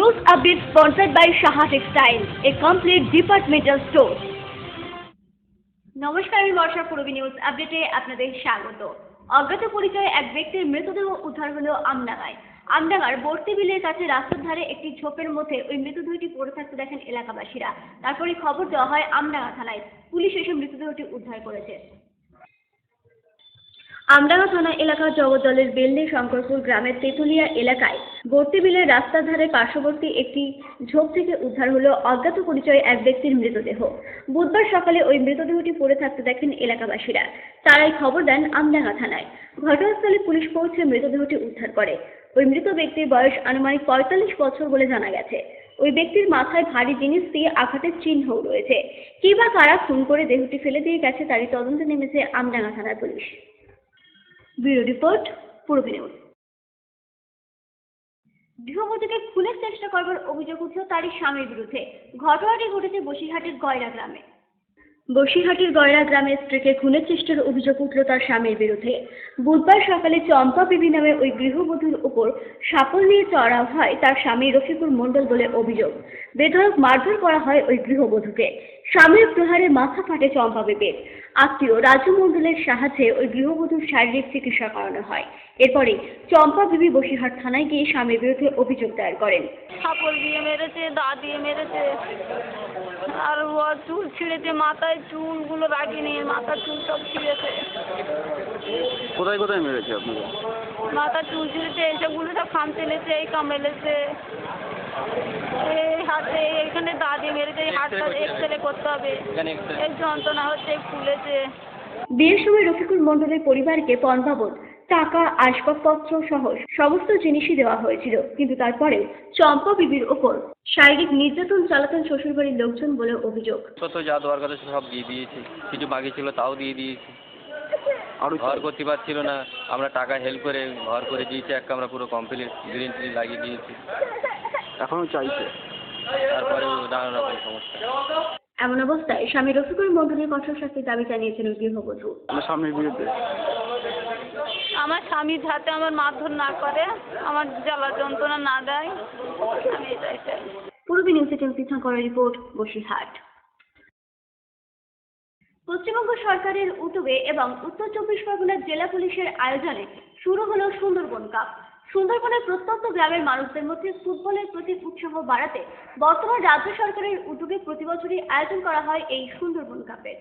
News update sponsored by Shaha Textile, a complete departmental store. নমস্কার, আমি বর্ষা। পূর্বী news আপডেটে আপনাদের স্বাগত। অজ্ঞাত পরিচয়ে এক ব্যক্তির মৃতদেহ উদ্ধার হলো আমডাঙ্গায়। আমডাঙ্গার বর্তি বিলের কাছে রাস্তার ধারে একটি ঝোপের মধ্যে ওই মৃতদেহটি পড়ে থাকতে দেখেন এলাকাবাসীরা। তারপরে খবর দেওয়া হয় আমডাঙ্গা থানায়। পুলিশ এসে মৃতদেহটি উদ্ধার করেছে। আমডাঙ্গা থানা এলাকার জগদ্দলের বেলদে শঙ্করপুর গ্রামের তেতুলিয়া এলাকায় বর্তি বিলের রাস্তার ধারে পার্শ্ববর্তী একটি ঝোপ থেকে উদ্ধার হলো অজ্ঞাত পরিচয়ে এক ব্যক্তির মৃতদেহ। বুধবার সকালে ওই মৃতদেহটি পড়ে থাকতে দেখেন এলাকাবাসীরা। তারাই খবর দেন আমডাঙ্গা থানায়। ঘটনাস্থলে পুলিশ পৌঁছে মৃতদেহটি উদ্ধার করে। ওই মৃত ব্যক্তির বয়স আনুমানিক ৪৫ বছর বলে জানা গেছে। ওই ব্যক্তির মাথায় ভারী জিনিস দিয়ে আঘাতের চিহ্নও রয়েছে। কে বা কারা খুন করে দেহটি ফেলে দিয়ে গেছে তারই তদন্তে নেমেছে আমডাঙ্গা থানার police. Bureau report, Purbi news. গৃহবধূকে খুনের চেষ্টা করবার অভিযোগ উঠল তারই স্বামীর বিরুদ্ধে। ঘটনাটি ঘটেছে বসিরহাটের গয়রা গ্রামে। বসিরহাটের গয়রা গ্রামের স্ত্রীকে খুনের চেষ্টার অভিযোগ উঠল তার স্বামীর বিরুদ্ধে। বুধবার সকালে চম্পা বিবি নামে ওই গৃহবধূর উপর শাপল নিয়ে চড়াও হয় তার স্বামী রফিকুর মণ্ডল বলে অভিযোগ। বেধড়ক মারধর করা হয় ওই গৃহবধূকে। স্বামীর প্রহারে মাথা ফাটে চম্পা বিবির। আত্মীয় রাজু মণ্ডলের সাহায্যে ওই গৃহবধূর শারীরিক চিকিৎসা করানো হয়। এরপরে চম্পা বিবি বসিরহাট থানায় গিয়ে স্বামীর বিরুদ্ধে অভিযোগ দায়ের করেন। শাপল দিয়ে মেরেছে, দা দিয়ে মেরেছে, আর ও চুল ছিঁড়েছে, মাথায় চুলগুলো রাখিনি, মাথার চুল সব ছিঁড়েছে। কোথায় কোথায় মেরেছে আপনাকে? মাথার চুল ছিঁড়েছে, এইসবগুলো সব খাম ফেলেছে, এই কামড়েলেছে, এই হাতে এখানে দা দিয়ে মেরেছে, এই হাতটা এক্সরে করতে হবে, এই যন্ত্রণা হচ্ছে, ফুলেছে। বিয়ের সময় রফিকুর মণ্ডলের পরিবারকে পণ বাবদ টাকা, আসবাবপত্র সহ সমস্ত জিনিসই দেওয়া হয়েছিল, কিন্তু তারপরেও চম্পা বিবির ওপর শারীরিক নির্যাতন চালাতেন শ্বশুরবাড়ির লোকজন বলে অভিযোগ। তো যা দেওয়ার কথা সব দিয়ে দিয়েছি, কিছু বাকি ছিল তাও দিয়ে দিয়েছি। ঘর করতে পারছিল না, আমরা টাকা হেল্প করে ঘর করে দিয়েছি, এক কামরা পুরো কমপ্লিট গ্রিন ট্রি লাগিয়ে দিয়েছি। এখনো চাইছে, তারপরে নানা রকম সমস্যা। এমন অবস্থায় স্বামী রফিকুর মণ্ডলের কঠোর শাস্তির দাবি জানিয়েছেন ওই গৃহবধূ। আমার স্বামীর বিরুদ্ধে আমার স্বামী যাতে আমার মারধর না করে, আমার জ্বালা যন্ত্রণা না দেয়, আমি এটাই চাই। পূর্বী নিউজে তীর্থঙ্করের রিপোর্ট, বসিরহাট। পশ্চিমবঙ্গ সরকারের উদ্যোগে এবং উত্তর চব্বিশ পরগনার জেলা পুলিশের আয়োজনে শুরু হলো সুন্দরবন কাপ। সুন্দরবনের প্রত্যন্ত গ্রামের মানুষদের মধ্যে ফুটবলের প্রতি উৎসাহ বাড়াতে বর্তমান রাজ্য সরকারের উদ্যোগে প্রতি বছরই আয়োজন করা হয় এই সুন্দরবন কাপের।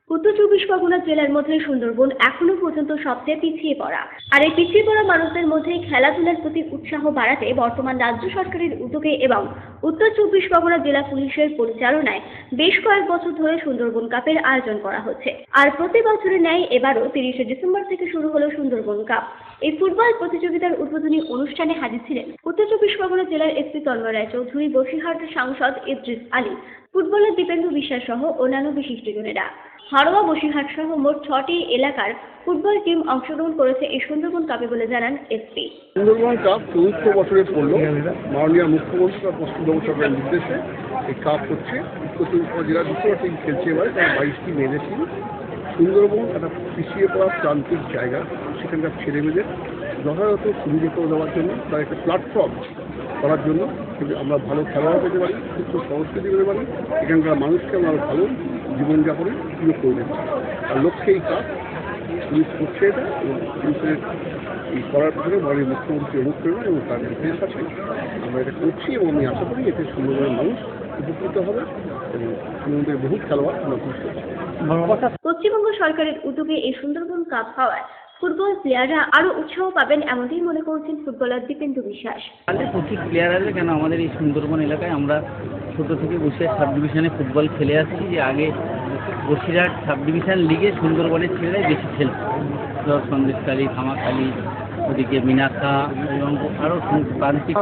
উত্তর চব্বিশ পরগনা জেলার মধ্যে সুন্দরবন এখনো পর্যন্ত সবচেয়ে পিছিয়ে পড়া। আর এই পিছিয়ে পড়া মানুষদের মধ্যে খেলাধুলার প্রতি উৎসাহ বাড়াতে বর্তমান রাজ্য সরকারের উদ্যোগে এবং উত্তর চব্বিশ পরগনা জেলা পুলিশের পরিচালনায় বেশ কয়েক বছর ধরে সুন্দরবন কাপের আয়োজন করা হচ্ছে। আর প্রতি বছরের ন্যায় এবারও 30শে ডিসেম্বর থেকে শুরু হলো সুন্দরবন কাপ। এই ফুটবল প্রতিযোগিতার উদ্বোধনী অনুষ্ঠানে হাজির ছিলেন উত্তর চব্বিশ পরগনা জেলার এসপি তন্ময় রায়চৌধুরী, বসিরহাটের সাংসদ ইদ্রিস আলী, ফুটবলার দীপেন্দু বিশ্বাস সহ অন্যান্য বিশিষ্টজনেরা। হারোয়া, বসিরহাট সহ মোট 6টি এলাকার ফুটবল টিম অংশগ্রহণ করেছে এই সুন্দরবন কাপে বলে জানান এসপি। সুন্দরবন কাপ চতুর্থ বছরে পড়ল। মাননীয় মুখ্যমন্ত্রী বা পশ্চিমবঙ্গ সরকারের নির্দেশে এই কাপ হচ্ছে। উত্তর চব্বিশ পরগনা জেলার 2টো টিম খেলছে এবারে, তার 22টি মেয়েদের টিম। সুন্দরবন একটা পিছিয়ে পড়া প্রান্তিক জায়গা, সেখানকার ছেলেমেয়েদের যথাযথ সুবিধা করে দেওয়ার জন্য, তার একটা প্ল্যাটফর্ম করার জন্য কিন্তু আমরা ভালো খেলোয়াড় পেতে পারি, সুস্থ সংস্কৃতি পেতে পারি, এখানকার মানুষকে আমরা ভালো জীবনযাপনের সুযোগ করে দিতে পারি। আর লক্ষ্যে এই কাজ পুলিশ করছে এটা, এবং পুলিশের এই করার পিছনে মাননীয় মুখ্যমন্ত্রী অনুপ্রেরণা এবং তার নির্দেশ আছে। আমরা এটা করছি এবং আমি আশা করি এতে সুন্দরবনের মানুষ উপকৃত হবে এবং সুন্দরবনের বহু খেলোয়াড় আমরা বুঝতে পারবো। পশ্চিমবঙ্গ সরকারের উদ্যোগে এই সুন্দরবন কাপ হওয়ায় ফুটবল প্লেয়াররা আরো উৎসাহ পাবেন এমনটাই মনে করছেন ফুটবলার দীপেন্দু বিশ্বাস। প্রচুর প্লেয়ার আছে, কেন আমাদের এই সুন্দরবন এলাকায় আমরা ছোটো থেকে বসিরহাট সাব ডিভিশনে ফুটবল খেলে আসছি। যে আগে বসিরহাট সাব ডিভিশন লিগে সুন্দরবনের ছেলেরাই বেশি খেলছে, ধর সন্দেশকালী, থামাখালী, ওদিকে মিনাখা এবং আরও প্রান্তিক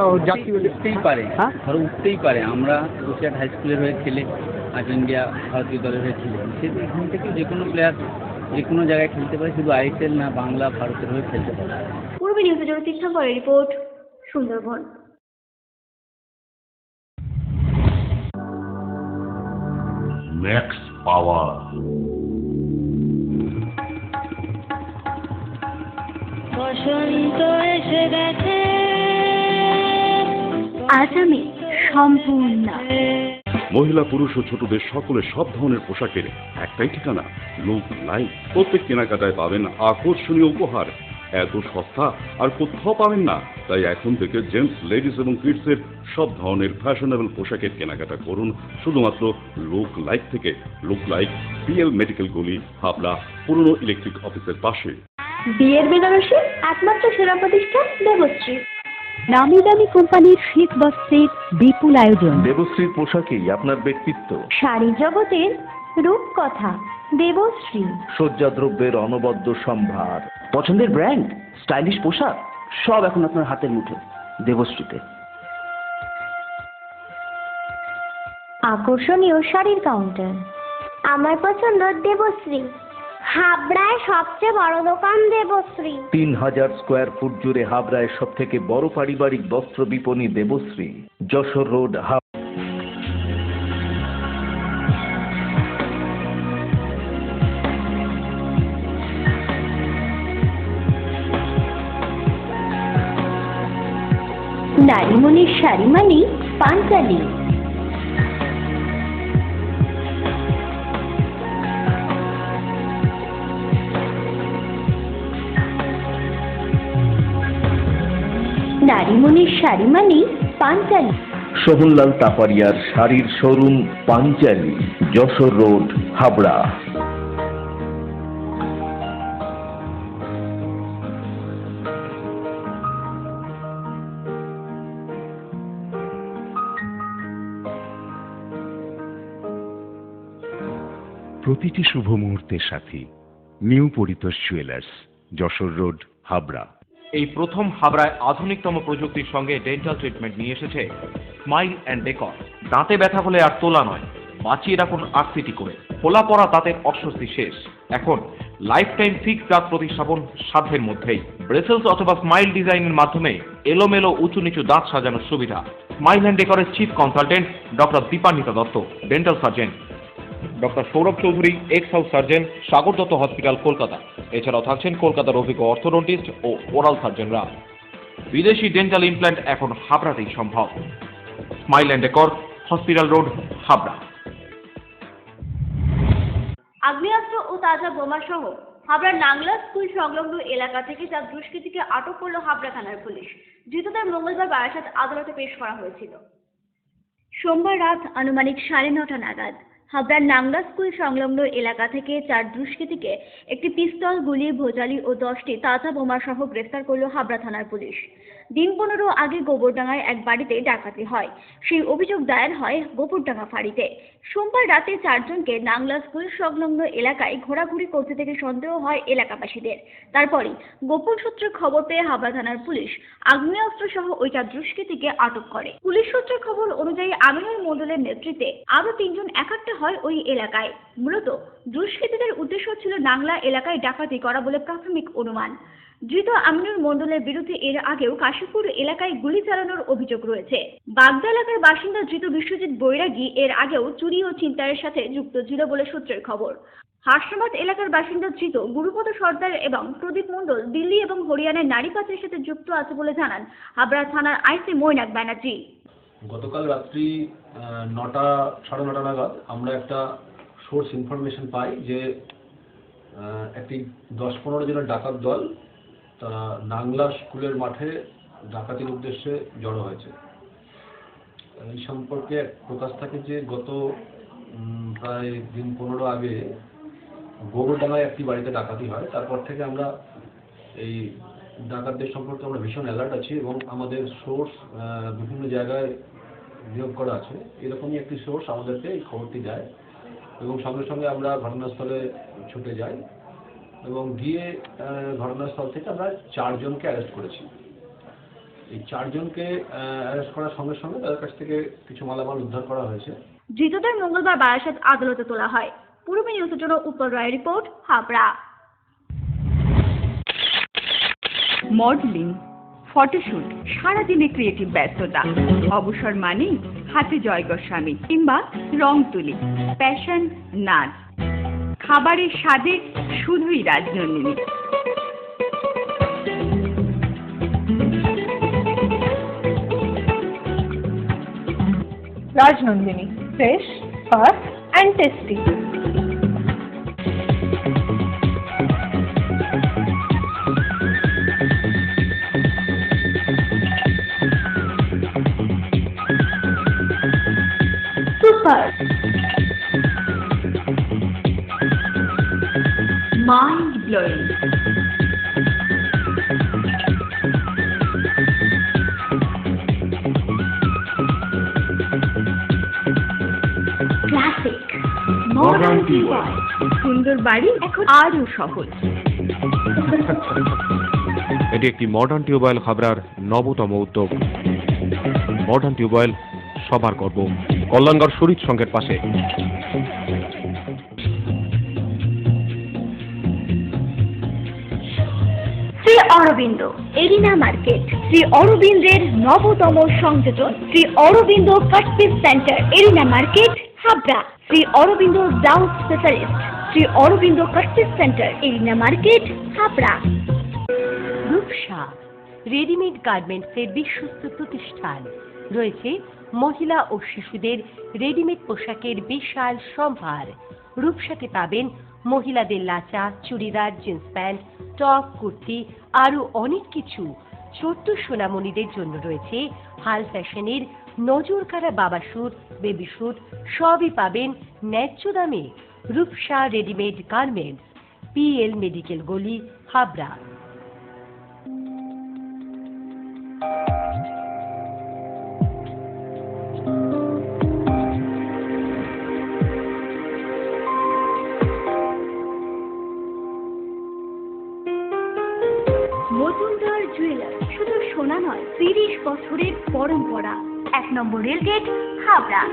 উঠতেই পারে, ধরো উঠতেই পারে। আমরা বসিরহাট হাই স্কুলের হয়ে খেলে আজ ইন্ডিয়া ভারতীয় দলের হয়ে খেলে, সেহেতু এখান থেকে যে কোনো প্লেয়ার যে কোনো জায়গায় খেলতে পারে, শুধু আইএসএল না, বাংলা, ভারতের হয়ে খেলতে পারে। পূর্বী নিউজের জন্য তীর্থঙ্করের রিপোর্ট, সুন্দরবন। ম্যাক্স পাওয়ার বসন্ত এসে গেছে। আজ আমি সম্পূর্ণ। মহিলা পুরুষ ও ছোটদের সকলের সব ধরনের পোশাকের একটাই ঠিকানা, লুক লাইক। প্রত্যেক কেনাকাটায় পাবেন আকর্ষণীয় উপহার। এত সস্তা আর কোথাও পাবেন না। তাই এখন থেকে জেন্টস, লেডিস এবং কিডসের সব ধরনের ফ্যাশনেবল পোশাকের কেনাকাটা করুন শুধুমাত্র লুক লাইক থেকে। লুক লাইক, পিএল মেডিকেল গলি, হাবড়া, পুরনো ইলেকট্রিক অফিসের পাশে। বিয়ের বেনারসি একমাত্র সেরা প্রতিষ্ঠান দেবশ্রী। নামি দামি কোম্পানির শীত বস্ত্রের বিপুল আয়োজন। দেবশ্রীর পোশাকেই আপনার ব্যক্তিত্ব। শাড়ি জগতের রূপকথা দেবশ্রী। সজ্জাদ্রব্যের অনবদ্য সম্ভার। পছন্দের ব্র্যান্ড, স্টাইলিশ পোশাক সব এখন আপনার হাতের মুঠোয় দেবশ্রীতে। আকর্ষণীয় শাড়ির কাউন্টার। আমার পছন্দ দেবশ্রী। হাবড়ায় সবচেয়ে বড় দোকান দেবশ্রী। 3000 স্কোয়ার ফুট জুড়ে হাবড়ায় সব থেকে বড় পারিবারিক বস্ত্র বিপণী দেবশ্রী, যশোর রোড, নারীমণির শাড়ি মানে পাঞ্জালি। নারীমণির শাড়ি মানে পাঞ্জালি। সোহনলাল তাপারিয়ার শাড়ির শোরুম পাঞ্জালি, যশোর রোড, হাবড়া। প্রতিটি শুভ মুহূর্তের সাথী new Paritosh jewellers, Jessore road, Habra. এই প্রথম হাবড়ায় আধুনিকতম প্রযুক্তির সঙ্গে ডেন্টাল ট্রিটমেন্ট নিয়ে এসেছে স্মাইল অ্যান্ড ডেকর। দাঁতে ব্যথা হলে আর তোলা নয়, বাঁচিয়ে রাখুন আরসিটি করে। ফোলা পড়া দাঁতের অস্বস্তি শেষ। এখন লাইফ টাইম ফিক্স দাঁত প্রতিস্থাপন সাধ্যের মধ্যেই। ব্রেসেলস অথবা স্মাইল ডিজাইনের মাধ্যমে এলোমেলো উঁচু নিচু দাঁত সাজানোর সুবিধা। স্মাইল অ্যান্ড ডেকরের chief consultant doctor Dipanwita Dutta, dental surgeon. Doctor Sourav Chowdhury, ex house surgeon, Sagar Dutta hospital, Kolkata. এছাড়াও থাকছেন কলকাতার অভিজ্ঞ অর্থোডন্টিস্ট ও ওরাল সার্জনরা। বিদেশি ডেন্টাল ইমপ্ল্যান্ট এখন হাবড়াতেই সম্ভব। Smile and decor, hospital road, Habra. আগ্নেয়াস্ত্র ও তাজা বোমা সহ হাবড়ার নাংলা স্কুল সংলগ্ন এলাকা থেকে 4 দুষ্কৃতীকে আটক করল হাবড়া থানার পুলিশ। ধৃতদের মঙ্গলবার বারাসাত আদালতে পেশ করা হয়েছিল। সোমবার রাত আনুমানিক 9:30 নাগাদ হাবড়ার নাংলা স্কুল সংলগ্ন এলাকা থেকে 4 দুষ্কৃতীকে একটি পিস্তল, গুলি, ভোজালি ও 10টি তাজা বোমা সহ গ্রেফতার করল হাবড়া থানার পুলিশ। দিন 15 আগে গোবরডাঙ্গায় এক বাড়িতে ডাকাতি হয়। সেই অভিযোগ দায়ের হয় গোবরডাঙ্গা ফাঁড়িতে। সোমবার রাতে 4 জনকে নাংলা স্কুল সংলগ্ন এলাকায় ঘোরাঘুরি করতে থেকে সন্দেহ হয় এলাকাবাসীদের। তারপরই গোপন সূত্রে খবর পেয়ে হাবড়া থানার পুলিশ আগ্নেয়াস্ত্র সহ ওই 4 দুষ্কৃতীকে আটক করে। পুলিশ সূত্রের খবর অনুযায়ী আমিনুল মণ্ডলের নেতৃত্বে আরও 3 জন একাট্টা হয় ওই এলাকায়। মূলত দুষ্কৃতীদের উদ্দেশ্য ছিল নাংলা এলাকায় ডাকাতি করা বলে প্রাথমিক অনুমান। ধৃত আমিনুল মণ্ডলের বিরুদ্ধে এর আগেও কাশীপুর এলাকায় গুলি চালানোর অভিযোগ রয়েছে। বাগদা এলাকার বাসিন্দা ধৃত বিশ্বজিৎ বৈরাগী এর আগেও চুরি ও ছিনতাইয়ের সাথে যুক্ত ছিল বলে সূত্রের খবর। হাসনাবাদ এলাকার বাসিন্দা ধৃত গুরুপদ সর্দার এবং প্রদীপ মণ্ডল দিল্লি এবং হরিয়ানার নারী পাচারের সাথে যুক্ত আছে বলে জানান হাবড়া থানার আইসি মৈনাক ব্যানার্জি। গতকাল রাত্রি 9:30 নাগাদ আমরা একটা সোর্স ইনফরমেশন পাই যে একটি 10-15 জনের ডাকাত দল তারা নাংলা স্কুলের মাঠে ডাকাতির উদ্দেশ্যে জড়ো হয়েছে। এই সম্পর্কে প্রকাশ থাকে যে গত প্রায় দিন 15 আগে গোবরডাঙ্গায় একটি বাড়িতে ডাকাতি হয়। তারপর থেকে আমরা এই ডাকাতদের সম্পর্কে আমরা ভীষণ অ্যালার্ট আছি এবং আমাদের সোর্স বিভিন্ন জায়গায় নিয়োগ করা আছে। এরকমই একটি সোর্স আমাদেরকে এই খবরটি দেয় এবং সঙ্গে সঙ্গে আমরা ঘটনাস্থলে ছুটে যাই এবং গিয়ে ঘটনাস্থল থেকে আমরা 4 জনকে অ্যারেস্ট করেছি। এই 4 জনকে অ্যারেস্ট করার সঙ্গে সঙ্গে তাদের কাছ থেকে কিছু মালামাল উদ্ধার করা হয়েছে। ধৃতদের মঙ্গলবার বারাসাত আদালতে তোলা হয়। পূর্ব নিউজের জন্য Utpal Roy report, Habra. Modelling, photoshoot, সারাদিনে ক্রিয়েটিভ ব্যস্ততা, অবসর মানেই হাতে জয় গোস্বামী কিংবা রং তুলি, প্যাশন, নাচ, খাবারের স্বাদে শুধুই Rajnandini. Rajnandini, fresh, fast and tasty. Super, mind blowing, classic, modern DIY, সুন্দর বাড়ি এখন আরও সহজ। এটি একটি মডার্ন টিউবওয়েল হাবড়ার নবতম উদ্যোগ। মডার্ন টিউবওয়েল সবার গর্ব। কল্যাণগড় শরীর সংঘের পাশে। শ্রী অরবিন্দ এরিনা মার্কেট, শ্রী অরবিন্দের নবতম সংযোজন, Shri Aurobindo cut piece centre, arena market, Habra. Shri Aurobindo blouse specialist, Shri Aurobindo cut piece centre, arena market, Habra. Rupsa readymade গার্মেন্টসের বিশ্বস্ত প্রতিষ্ঠান। রয়েছে মহিলা ও শিশুদের রেডিমেড পোশাকের বিশাল সম্ভার। রূপসাতে পাবেন মহিলাদের lachha, churidar, jeans pant, top, kurti, আরও অনেক কিছু। ছোট্ট সোনামণিদের জন্য রয়েছে হাল ফ্যাশনের নজরকাড়া বাবা স্যুট, বেবি স্যুট, সবই পাবেন ন্যায্য দামে। Rupsa readymade garments, PL medical গলি, হাবড়া। মজুমদার জুয়েলার, শুধু সোনা নয়, 30 বছরের পরম্পরা। 1 নম্বর রেলগেট, হাবড়া।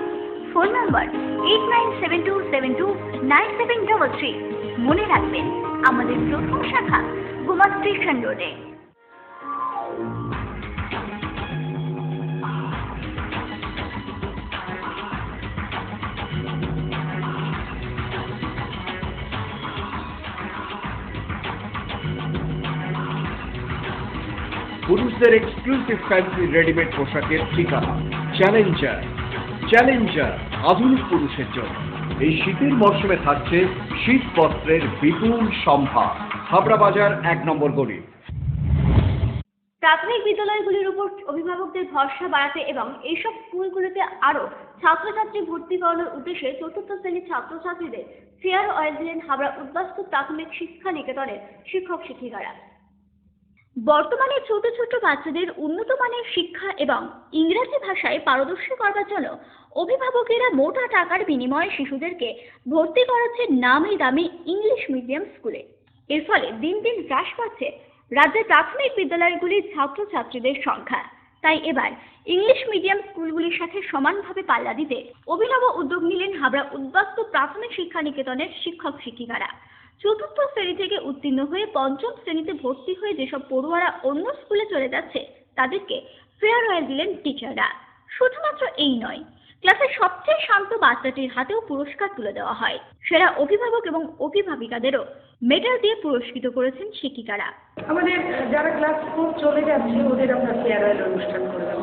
Phone number 8972729733। মনে রাখবেন, আমাদের প্রথম শাখা গোমা স্টেশন রোডে। পুরুষদের এক্সক্লুসিভ ফ্যান্সি রেডিমেড পোশাকের ঠিকানা চ্যালেঞ্জার। চ্যালেঞ্জার আধুনিক পুরুষের জন্য। এই শীতের মরশুমে থাকছে শীত বস্ত্রের বিপুল সম্ভার। হাবড়া বাজার 1 নম্বর গলি। প্রাথমিক বিদ্যালয়গুলির উপর অভিভাবকদের ভরসা বাড়াতে এবং এইসব স্কুলগুলিতে আরও ছাত্রছাত্রী ভর্তি করানোর উদ্দেশ্যে 4th শ্রেণীর ছাত্রছাত্রীদের ফেয়ার অয়েল দিলেন হাবড়া উদ্বাস্তু প্রাথমিক শিক্ষা নিকেতনের শিক্ষক শিক্ষিকারা। বর্তমানে ছোট ছোট বাচ্চাদের উন্নত মানের শিক্ষা এবং ইংরেজি ভাষায় পারদর্শী করবার জন্য অভিভাবকেরা মোটা টাকার বিনিময়ে শিশুদেরকে ভর্তি করাচ্ছে নামি দামি ইংলিশ মিডিয়াম স্কুলে। এর ফলে দিন দিন হ্রাস পাচ্ছে রাজ্যের প্রাথমিক বিদ্যালয়গুলির ছাত্রছাত্রীদের সংখ্যা। তাই এবার ইংলিশ মিডিয়াম স্কুলগুলির সাথে সমানভাবে পাল্লা দিতে অভিনব উদ্যোগ নিলেন হাবড়া উদ্বাস্তু প্রাথমিক শিক্ষা নিকেতনের শিক্ষক শিক্ষিকারা। 4th শ্রেণী থেকে উত্তীর্ণ হয়ে 5ম শ্রেণীতে ভর্তি হয়ে যেসব পড়ুয়ারা অন্য স্কুলে চলে যাচ্ছে তাদেরকে ফেয়ার অয়েল দিলেন টিচাররা। শুধুমাত্র এই নয়, ক্লাসের সবচেয়ে শান্ত বাচ্চাটির হাতেও পুরস্কার তুলে দেওয়া হয়। সেরা অভিভাবক এবং অভিভাবিকাদেরও মেডেল দিয়ে পুরস্কৃত করেছেন শিক্ষিকারা। আমাদের যারা ক্লাস 4 চলে যাচ্ছে ওদের আমরা ফেয়ারওয়েল অনুষ্ঠান করলাম।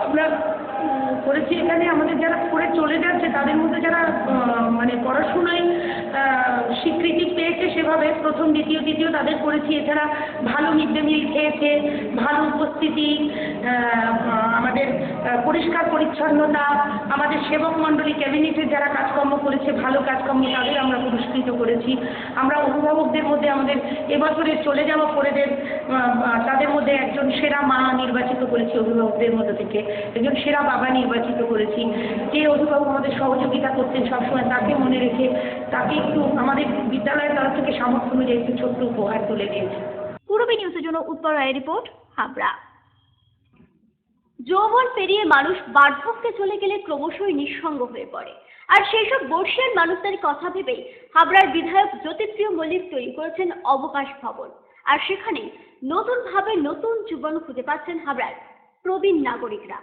আমরা করেছি এখানে আমাদের যারা করে চলে যাচ্ছে তাদের মধ্যে যারা মানে পড়াশোনায় স্বীকৃতি পেয়েছে সেভাবে প্রথম দ্বিতীয় তৃতীয় তাদের করেছি। এছাড়া ভালো মিড ডে মিল খেয়েছে, ভালো উপস্থিতি, আমাদের পরিষ্কার পরিচ্ছন্নতা, আমাদের সেবক মণ্ডলী ক্যাবিনেটের যারা কাজকর্ম করেছে ভালো কাজকর্ম তাদের আমরা পুরস্কৃত করেছি। আমরা অভিভাবকদের মধ্যে আমাদের এবছরের চলে যাওয়া পড়েদের তাদের মধ্যে একজন সেরা মা নির্বাচিত করেছি, অভিভাবকদের মধ্যে থেকে একজন সেরা বাবা নির্বাচিত করেছি। যে অভিভাবক আমাদের সহযোগিতা করতেন সবসময় তাকে মনে রেখে তাকে একটু আমাদের বিদ্যালয়ের তরফ থেকে সামর্থ্য অনুযায়ী একটু ছোট্ট উপহার তুলে দিয়েছি। পূর্বী নিউজের জন্য উৎপল রায়ের রিপোর্ট, হাবড়া। যৌবন পেরিয়ে মানুষ বার্ধক্যে চলে গেলে ক্রমশই নিঃসঙ্গ হয়ে পড়ে। আর সেই সব বর্ষিয়ান মানুষদের কথা ভেবেই হাবড়ার বিধায়ক জ্যোতিপ্রিয় মল্লিক তৈরি করেছেন অবকাশ ভবন। আর সেখানে নতুনভাবে নতুন জীবন খুঁজে পাচ্ছেন হাবড়ার প্রবীণ নাগরিকরা।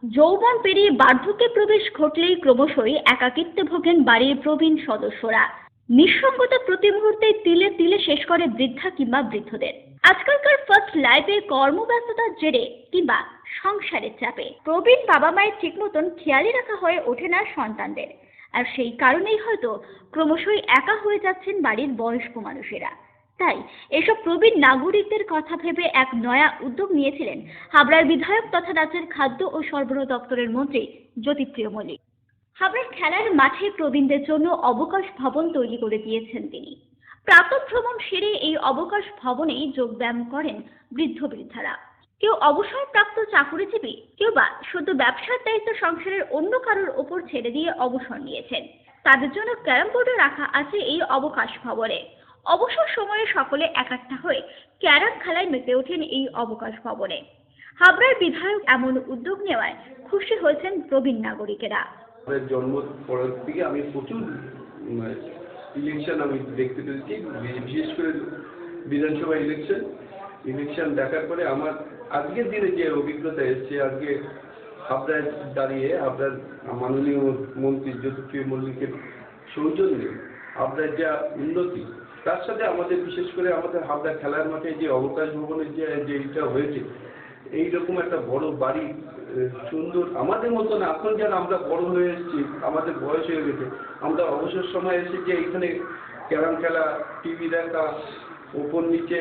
যৌবন পেরিয়ে বার্ধক্যে প্রবেশ ঘটলেই ক্রমশই একাকিত্বে ভোগেন বাড়ির প্রবীণ সদস্যরা। নিঃসঙ্গতা প্রতি মুহূর্তে তিলে তিলে শেষ করে বৃদ্ধা কিংবা বৃদ্ধদের। আজকালকার ফার্স্ট লাইফে কর্মব্যস্ততার জেরে কিংবা সংসারের চাপে প্রবীণ বাবা মায়ের ঠিক মতন খেয়ালই রাখা হয়ে ওঠে না সন্তানদের, আর সেই কারণেই হয়তো ক্রমশই একা হয়ে যাচ্ছেন বাড়ির বয়স্ক মানুষেরা। তাই এসব প্রবীণ নাগরিকদের কথা ভেবে এক নয়া উদ্যোগ নিয়েছিলেন হাবড়ার বিধায়ক তথা রাজ্যের খাদ্য ও সরবরাহ দপ্তরের মন্ত্রী জ্যোতিপ্রিয় মল্লিক। হাবড়ার খেলার মাঠে প্রবীণদের জন্য অবকাশ ভবন তৈরি করে দিয়েছেন তিনি। প্রাতঃ ভ্রমণ সেরে এই অবকাশ ভবনেই যোগব্যায়াম করেন বৃদ্ধ বৃদ্ধারা। কেউ অবসরপ্রাপ্ত চাকুরিজীবী, কেউ বা শুধু ব্যবসার দায়িত্ব সংসারের অন্য কারোর ওপর ছেড়ে দিয়ে অবসর নিয়েছেন। তাদের জন্য ক্যারাম বোর্ডও রাখা আছে এই অবকাশ ভবনে। অবসর সময়ে সকলে একাট্টা হয়ে ক্যারাম খেলায় মেতে ওঠেন এই অবকাশ ভবনে। হাবড়ার বিধায়ক এমন উদ্যোগ নেওয়ায় খুশি হয়েছেন প্রবীণ নাগরিকেরা। জন্ম পরের থেকে আমি প্রচুর ইলেকশন আমি দেখতে পেরেছি, বিশেষ করে বিধানসভা ইলেকশন দেখার পরে আমার আজকের দিনে যে অভিজ্ঞতা এসছে, আজকে হাবড়ায় দাঁড়িয়ে হাবড়ার মাননীয় মন্ত্রী জ্যোতিপ্রিয় মল্লিকের সৌজন্যে হাবড়ার যা উন্নতি, তার সাথে আমাদের বিশেষ করে আমাদের হাবড়া খেলার মাঠে যে অবকাশ ভবনের যে এটা হয়েছে, এইরকম একটা বড় বাড়ি সুন্দর আমাদের মতন এখন যেন আমরা বড় হয়ে এসেছি, আমাদের বয়স হয়ে গেছে, আমরা অবসর সময় এসে যে এখানে ক্যারাম খেলা, টিভি দেখা, ওপর নিচে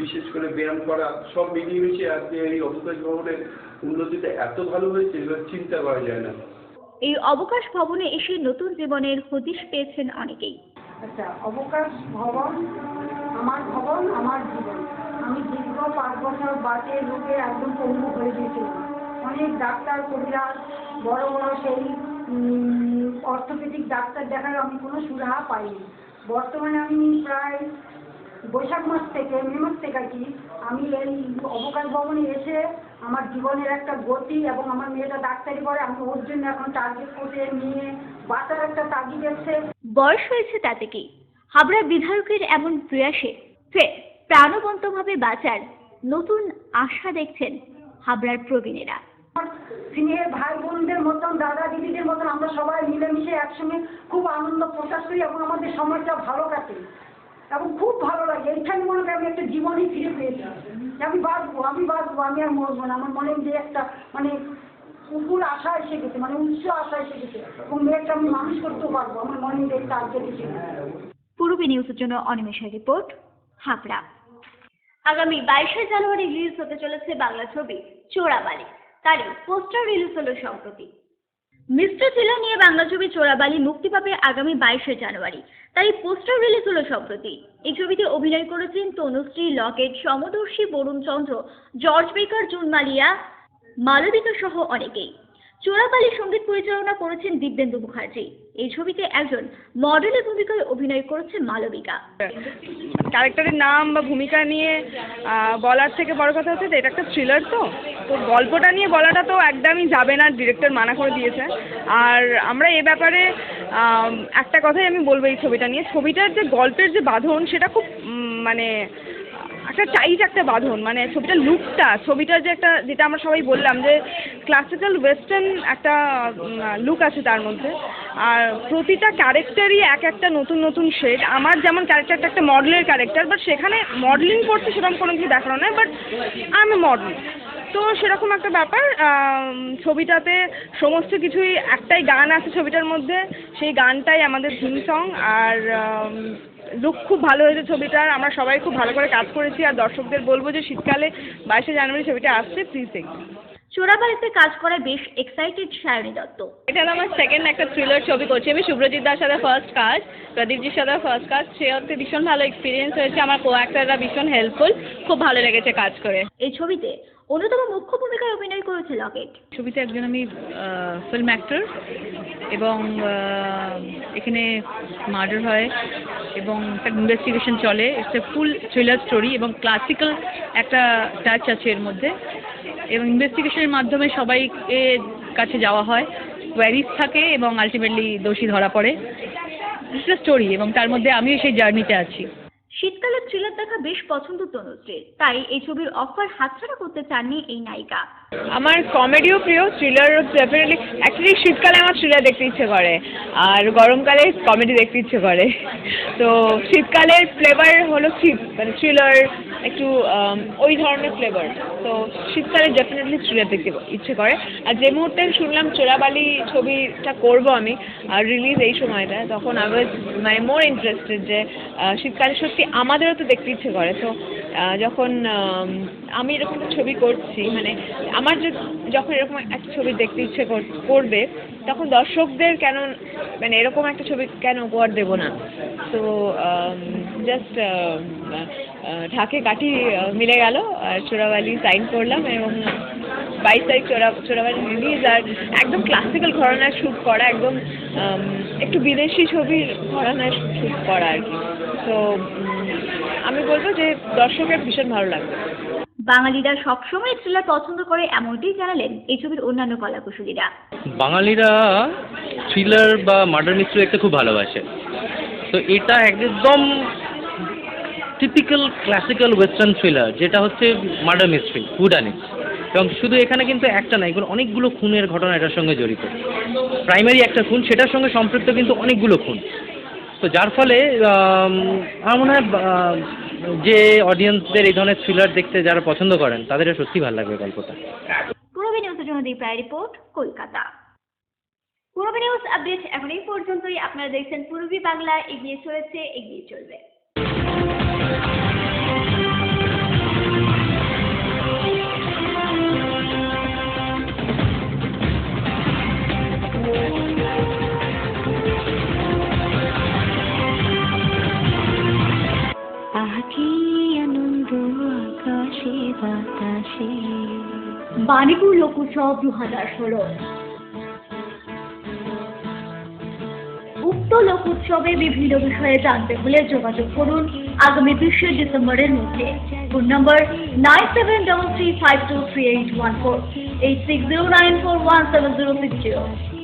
বিশেষ করে ব্যায়াম করা, সব মিলিয়ে মিশিয়ে আজকে এই অবকাশ ভবনের উন্নতিটা এত ভালো হয়েছে এবার চিন্তা করা যায় না। এই অবকাশ ভবনে এসে নতুন জীবনের হদিশ পেয়েছেন অনেকেই। আচ্ছা, অবকাশ ভবন আমার জীবন। আমি দীর্ঘ 5 বছর বাসে রোগে একদম পঙ্গু হয়ে গিয়েছিলাম। অনেক ডাক্তার কবিরাজ বড় বড় সেই অর্থোপেডিক ডাক্তার দেখার আমি কোনো সুরাহা পাইনি। বর্তমানে আমি প্রায় বৈশাখ মাস থেকে মে মাস থেকে আর কি আমি এই অবকাশ ভবনে এসে আমার জীবনের একটা গতি, এবং আমার মেয়েটা ডাক্তারি করে, আমি ওর জন্য এখন টার্গেট করে নিয়ে বাঁচার একটা তাগিদ এসছে। বয়স হয়েছে তাতে কি, হাবড়া বিধায়কের এমন প্রয়াসে ফের প্রাণবন্তভাবে বাঁচার নতুন আশা দেখছেন হাবড়ার প্রবীণেরা। স্নেহের ভাই বোনদের মতন, দাদা দিদিদের মতন আমরা সবাই মিলেমিশে একসঙ্গে খুব আনন্দ প্রকাশ করি এবং আমাদের সময়টা ভালো কাটে এবং খুব ভালো লাগে। এইখানে মনে করি আমি একটা জীবনই ফিরে পেয়েছি। আমি বাঁচবো, আমি আর মরবো না। আমার মনে যে একটা উপর আশা এসে গেছে, উচ্চ আশা এসে গেছে, এবং মেয়েটা আমি মানুষ করতেও পারবো। আমার মনে যে টার্গেট এসে গেছে। পূর্বী নিউজের জন্য অনিমেষের রিপোর্ট, হাবড়া। আগামী 22শে জানুয়ারি রিলিজ হতে চলেছে বাংলা ছবি চোরাবালি। তারই পোস্টার রিলিজ হলো সম্প্রতি। মিস্টার চিলা নিয়ে বাংলা ছবি চোরাবালি মুক্তি পাবে আগামী 22শে জানুয়ারি। তাই পোস্টার রিলিজ হলো সম্প্রতি। এই ছবিতে অভিনয় করেছেন তনুশ্রী, লকেট, সমদর্শী, বরুণ চন্দ্র, জর্জ বেকার, জুন মালিয়া, মালবিকা সহ অনেকেই। চোরাবালি সঙ্গীত পরিচালনা করেছেন দিব্যেন্দু মুখার্জি। এই ছবিতে একজন মডেলের ভূমিকায় অভিনয় করেছেন মালবিকা। ক্যারেক্টারের নাম বা ভূমিকা নিয়ে বলার থেকে বড় কথা হচ্ছে এটা একটা থ্রিলার, তো গল্পটা নিয়ে বলাটা তো একদমই যাবে না, ডিরেক্টর মানা করে দিয়েছে। আর আমরা এ ব্যাপারে একটা কথাই আমি বলবো, এই ছবিটা নিয়ে, ছবিটার যে গল্পের যে বাঁধন সেটা খুব একটা টাইট একটা বাঁধন, ছবিটার লুকটা, ছবিটার যে একটা, যেটা আমরা সবাই বললাম যে ক্লাসিক্যাল ওয়েস্টার্ন একটা লুক আছে তার মধ্যে। আর প্রতিটা ক্যারেক্টারই একটা নতুন নতুন শেড। আমার যেমন ক্যারেক্টারটা একটা মডেলের ক্যারেক্টার, বাট সেখানে মডেলিং করতে সেরকম কোনো কিছু দেখানো নয়, বাট আমি মডেল, তো সেরকম একটা ব্যাপার। ছবিটাতে সমস্ত কিছুই, একটাই গান আছে ছবিটার মধ্যে, সেই গানটাই আমাদের থিম সং। আর লুক খুব ভালো হয়েছে ছবিটার, আমরা সবাই খুব ভালো করে কাজ করেছি। আর দর্শকদের বলবো যে শীতকালে 22শে জানুয়ারি ছবিটা আসছে, প্লিজ দেখুন। চোরাবালিতে কাজ করে বেশ এক্সাইটেড সায়নী দত্ত। এটা আমার সেকেন্ড একটা থ্রিলার ছবি করছি আমি। শুভ্রজিৎ দার সাথে ফার্স্ট কাজ, প্রদীপজির সাথে ফার্স্ট কাজ। সে হচ্ছে ভীষণ ভালো এক্সপিরিয়েন্স হয়েছে, আমার কো অ্যাক্টররা ভীষণ হেল্পফুল, খুব ভালো লেগেছে কাজ করে। এই ছবিতে অন্যতম মুখ্য ভূমিকায় অভিনয় করেছে লকেট। ছবিতে একজন আমি ফিল্ম অ্যাক্টর, এবং এখানে মার্ডার হয় এবং একটা ইনভেস্টিগেশন চলে। It's a full thriller story এবং ক্লাসিক্যাল একটা টাচ আছে এর মধ্যে, এবং ইনভেস্টিগেশনের মাধ্যমে সবাইকে কাছে যাওয়া হয়, কোয়ারিজ থাকে এবং আলটিমেটলি দোষী ধরা পড়ে। ইটস এ স্টোরি, এবং তার মধ্যে আমিও সেই জার্নিতে আছি। শীতকালের থ্রিলার দেখা বেশ পছন্দ তনুশ্রীর, তাই এই ছবির অফার হাতছাড়া করতে চাননি এই নায়িকা। আমার কমেডিও প্রিয়, থ্রিলার ডেফিনেটলি। অ্যাকচুয়ালি শীতকালে আমার থ্রিলার দেখতে ইচ্ছে করে আর গরমকালে কমেডি দেখতে ইচ্ছে করে। তো শীতকালের ফ্লেভার হলো মানে থ্রিলার, একটু ওই ধরনের ফ্লেভার। তো শীতকালে ডেফিনেটলি থ্রিলার দেখতে ইচ্ছে করে। আর যে মুহূর্তে শুনলাম চোরাবালি ছবিটা করব আমি আর রিলিজ এই সময়টা, তখন আই ওয়াজ মানে মোর ইন্টারেস্টেড যে শীতকালে সত্যি আমাদেরও তো দেখতে ইচ্ছে করে। তো যখন আমি এরকম একটা ছবি করছি, মানে আমার যখন এরকম একটা ছবি দেখতে ইচ্ছে করবে, তখন দর্শকদের কেন মানে এরকম একটা ছবি কেন উপহার দেবো না। তো জাস্ট ঢাকে কাঠি মিলে গেল আর চোরাবালি সাইন করলাম এবং 22 তারিখ চোরাবালি রিলিজ। আর একদম ক্লাসিক্যাল ঘরানায় শ্যুট করা, একদম একটু বিদেশি ছবির ঘরানায় শ্যুট করা আর কি। তো আমি বলবো যে দর্শকের ভীষণ ভালো লাগবে। বাঙালিরা সবসময় থ্রিলার পছন্দ করে এমনটাই জানালেন এই ছবির অন্যান্য কলাকুশলীরা। বাঙালিরা থ্রিলার বা মার্ডার মিস্ট্রি দেখতে খুব ভালোবাসে। তো এটা একদম টিপিক্যাল ক্লাসিক্যাল ওয়েস্টার্ন থ্রিলার, যেটা হচ্ছে মার্ডার মিস্ট্রি, হুডানিট। এবং শুধু এখানে কিন্তু একটা না, এগুলো অনেকগুলো খুনের ঘটনা এটার সঙ্গে জড়িত। প্রাইমারি একটা খুন, সেটার সঙ্গে সম্পৃক্ত কিন্তু অনেকগুলো খুন। তো যার ফলে আমার মনে হয় যে অডিয়েন্সদের এই ধরনের থ্রিলার দেখতে যারা পছন্দ করেন তাদের সত্যি ভালো লাগবে গল্পটা। পূর্বী নিউজের জন্য দীপ রায় রিপোর্ট, কলকাতা। পূর্বী নিউজ আপডেট এখন এই পর্যন্তই। আপনারা দেখছেন পূর্বী বাংলা, এগিয়ে চলেছে, এগিয়ে চলবে। বাণীপুর লোকোৎসব 2016। উক্ত লোকোৎসবে বিভিন্ন বিষয়ে জানতে হলে যোগাযোগ করুন আগামী 20 ডিসেম্বরের মধ্যে। ফোন নম্বর 9733523814, 8609417060।